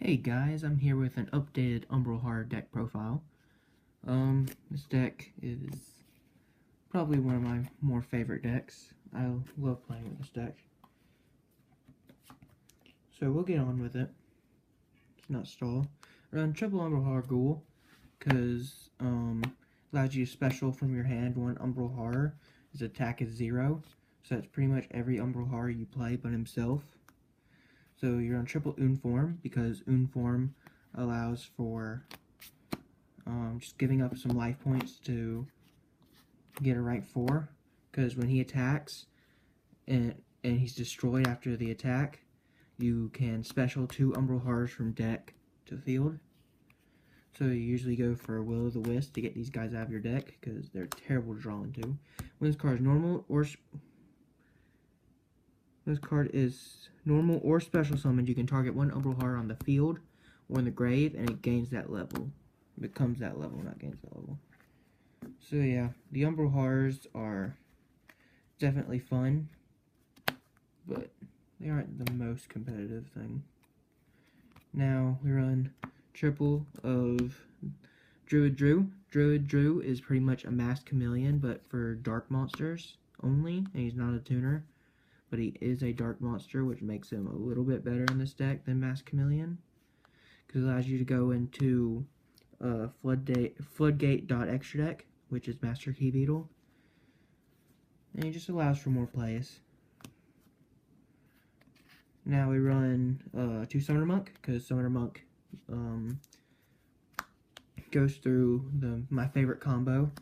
Hey guys, I'm here with an updated Umbral deck profile. This deck is probably one of my more favorite decks. I love playing with this deck. So we'll get on with it. Let's not stall. Run triple Umbral Ghoul, because allows you to special from your hand one Umbral Horror. His attack is 0, so that's pretty much every Umbral Horror you play but himself. So you're on triple Unform, because Unform allows for just giving up some life points to get a rank 4, because when he attacks and he's destroyed after the attack, you can special 2 Umbral Horrors from deck to field. So you usually go for Will-O-The-Wisp to get these guys out of your deck, because they're terrible to draw into. When this card is normal or special summoned, you can target one Umbral Horror on the field or in the grave, and it gains that level. It becomes that level, not gains that level. So yeah, the Umbral Horrors are definitely fun, but they aren't the most competitive thing. Now we run triple of Druid Drew. Druid Drew is pretty much a masked chameleon, but for dark monsters only, and he's not a tuner. But he is a dark monster, which makes him a little bit better in this deck than Masked Chameleon, because it allows you to go into Floodgate.extra deck, which is Master Key Beetle, and he just allows for more plays. Now we run 2 Summoner Monk, because Summoner Monk goes through my favorite combo,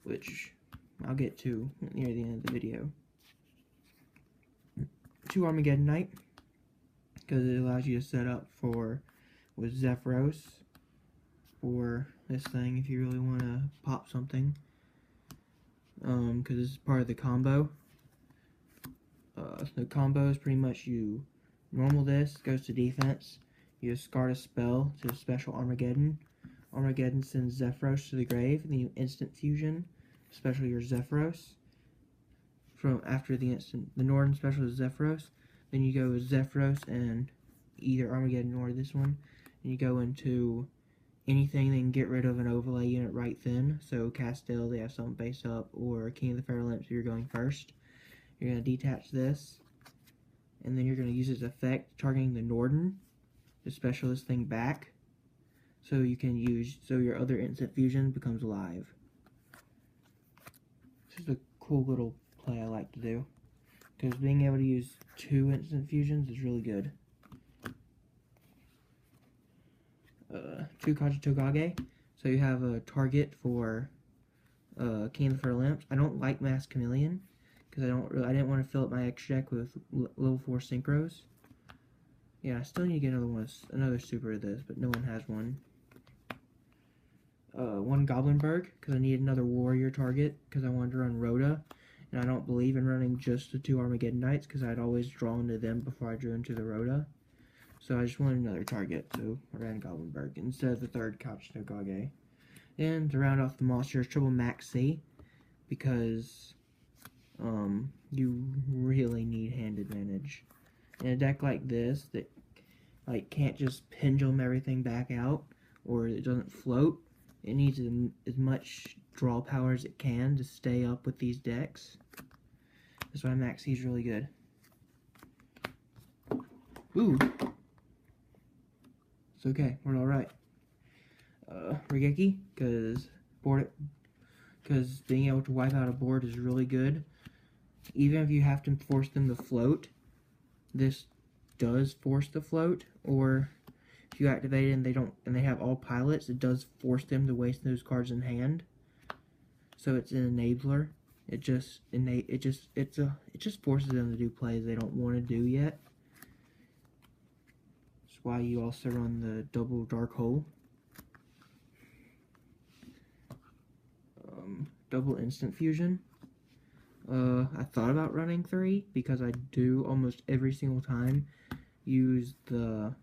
which I'll get to near the end of the video. 2 Armageddon Knight, because it allows you to set up with Zephyros for this thing if you really want to pop something, because this is part of the combo. The combo is pretty much you normal this, goes to defense, you discard a spell to special Armageddon. Armageddon sends Zephyros to the grave, and then you instant fusion, special your Zephyros. From after the Northern special is Zephyros, then you go with Zephyros and either Armageddon or this one, and you go into anything that can get rid of an overlay unit right then. So Castile, they have something face up, or King of the Fair Lamps, you're going first. You're going to detach this, and then you're going to use its effect targeting the Northern to special this thing back, so you can so your other instant fusion becomes alive. This is a cool little play I like to do, because being able to use 2 instant fusions is really good. 2 Kajitogage, so you have a target for King of the Fair Lamps. I don't like Masked Chameleon, because I didn't want to fill up my extra deck with level 4 synchros. Yeah, I still need to get another super of this, but no one has one. 1 Goblinberg, because I need another warrior target, because I wanted to run Rhoda. And I don't believe in running just the 2 Armageddon Knights, because I'd always draw into them before I drew into the Rhoda. So I just wanted another target, so I ran Goblinberg instead of the 3rd Kajitogage. And to round off the monsters, triple Max C, because you really need hand advantage. In a deck like this, that can't just pendulum everything back out, or it doesn't float, it needs as much draw power as it can to stay up with these decks. That's why Max C is really good. Ooh. It's okay, we're alright. Regeki, because being able to wipe out a board is really good. Even if you have to force them to float, this does force the float, or if you activate it and they have all pilots, it does force them to waste those cards in hand. So it's an enabler. It just forces them to do plays they don't want to do yet. That's why you also run the double Dark Hole. Double instant fusion. I thought about running 3, because I do almost every single time use the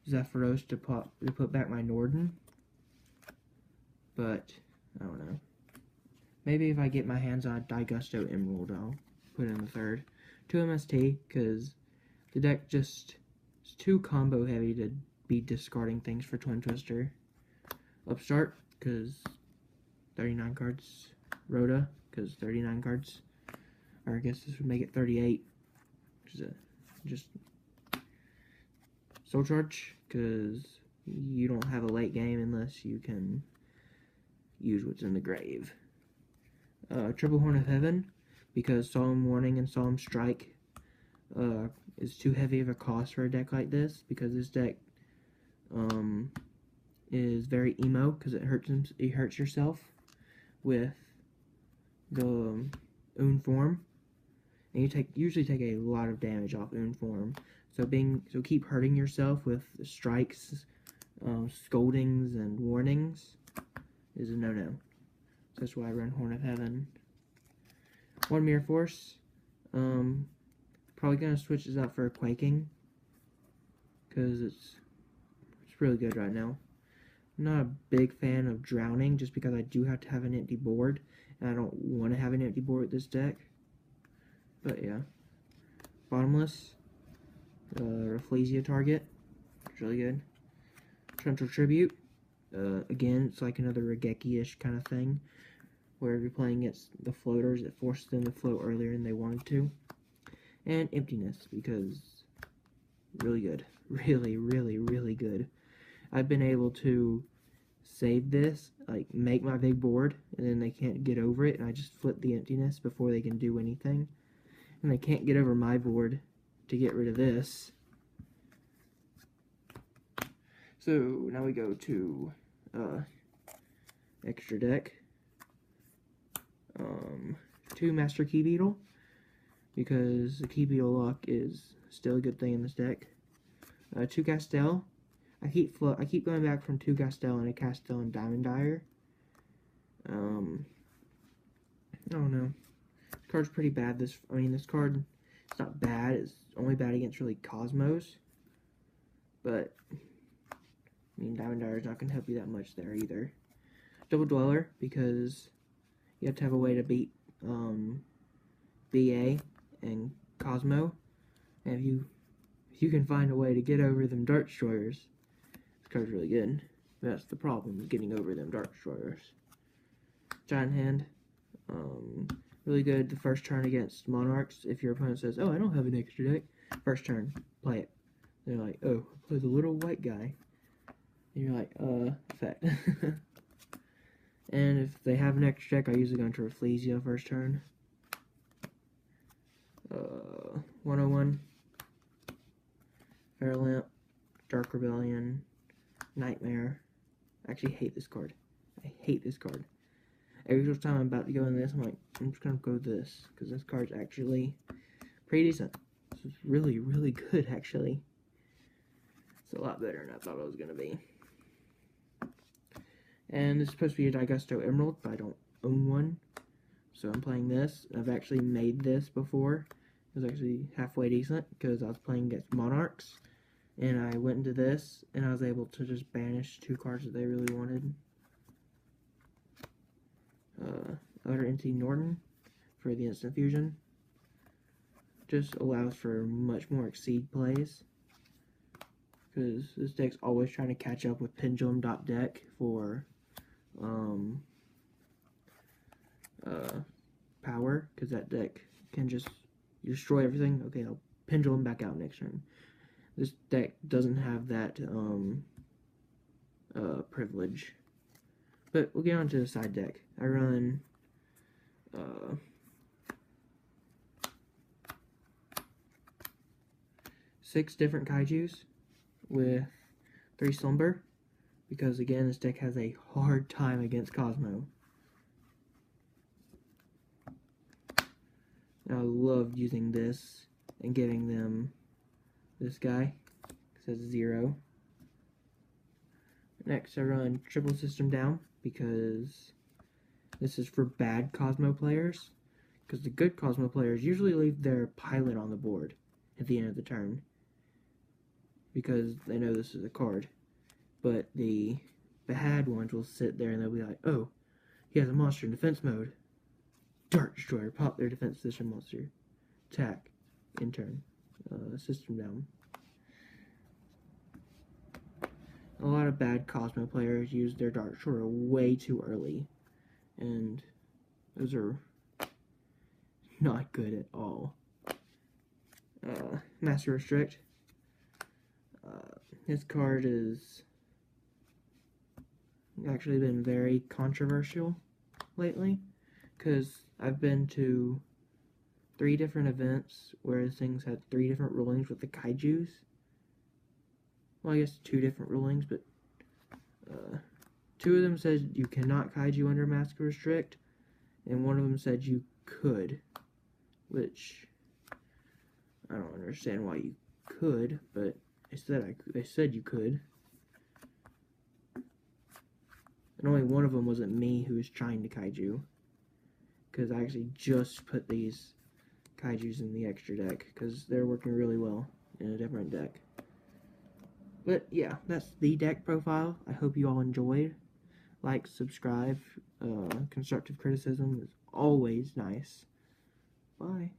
Zephyros to put back my Northern, but I don't know. Maybe if I get my hands on a Digusto Emerald, I'll put in the 3rd. 2 MST, because the deck just is too combo heavy to be discarding things for Twin Twister. Upstart, because 39 cards. Rhoda, because 39 cards. Or I guess this would make it 38. Which is just Soul Charge, because you don't have a late game unless you can use what's in the grave. Triple Horn of Heaven, because Solemn Warning and Solemn Strike is too heavy of a cost for a deck like this, because this deck is very emo, because it hurts yourself with the Oon form, and you usually take a lot of damage off Oon form. So keep hurting yourself with strikes, scoldings, and warnings is a no-no. So that's why I run Horn of Heaven. One Mirror Force. Probably gonna switch this out for a Quaking, because it's really good right now. I'm not a big fan of Drowning, just because I do have to have an empty board, and I don't want to have an empty board with this deck. But yeah. Bottomless. Rafflesia Target. It's really good. Torrential Tribute. Again, it's like another Regeki-ish kind of thing, where if you're playing against the floaters, it forces them to float earlier than they wanted to. And Emptiness, because really good. Really, really, really good. I've been able to save this, like make my big board, and then they can't get over it, and I just flip the Emptiness before they can do anything. And they can't get over my board to get rid of this. So now we go to extra deck. 2 Master Key Beetle, because the Key Beetle lock is still a good thing in this deck. 2 Castel. I keep going back from 2 Castel and a Castel and Diamond Dyer. I don't know. This card's pretty bad. This card, it's not bad. It's only bad against really Cosmos. But Diamond Dyer is not going to help you that much there either. Double Dweller, because you have to have a way to beat BA and Cosmo. And if you can find a way to get over them Dart Destroyers, this card's really good. But that's the problem, getting over them Dart Destroyers. Giant Hand. Really good the first turn against Monarchs. If your opponent says, oh, I don't have an extra deck, first turn, play it. They're like, oh, play the little white guy. And you're like, effect. And if they have an extra deck, I usually go into Rafflesia first turn. 101. Fairlamp. Dark Rebellion. Nightmare. I actually hate this card. I hate this card. Every time I'm about to go in this, I'm like, I'm just going to go this, because this card's actually pretty decent. This is really, really good, actually. It's a lot better than I thought it was going to be. And this is supposed to be a Digusto Emerald, but I don't own one. So I'm playing this. I've actually made this before. It was actually halfway decent, because I was playing against Monarchs. And I went into this, and I was able to just banish 2 cards that they really wanted. Utter Entity Norton for the instant fusion. Just allows for much more Exceed plays, because this deck's always trying to catch up with Pendulum.deck for power, because that deck can just destroy everything. Okay, I'll Pendulum back out next turn. This deck doesn't have that privilege. But we'll get on to the side deck. I run 6 different Kaijus with 3 Slumber, because again, this deck has a hard time against Cosmo. I love using this and giving them this guy. It says 0. Next, I run Triple System Down, because this is for bad Cosmo players. Because the good Cosmo players usually leave their pilot on the board at the end of the turn, because they know this is a card. But the bad ones will sit there and they'll be like, oh, he has a monster in defense mode. Dart Destroyer, pop their defense system monster. Attack, in turn. System down. a lot of bad Cosmo players use their Dark Shore way too early, and those are not good at all. Master Restrict. This card has actually been very controversial lately, because I've been to 3 different events where things had 3 different rulings with the kaijus. Well, I guess 2 different rulings, but 2 of them said you cannot kaiju under Master Restrict, and 1 of them said you could, which I don't understand why you could, but they said you could. And only 1 of them wasn't me who was trying to kaiju, because I actually just put these kaijus in the extra deck, because they're working really well in a different deck. But yeah, that's the deck profile. I hope you all enjoyed. Like, subscribe. Constructive criticism is always nice. Bye.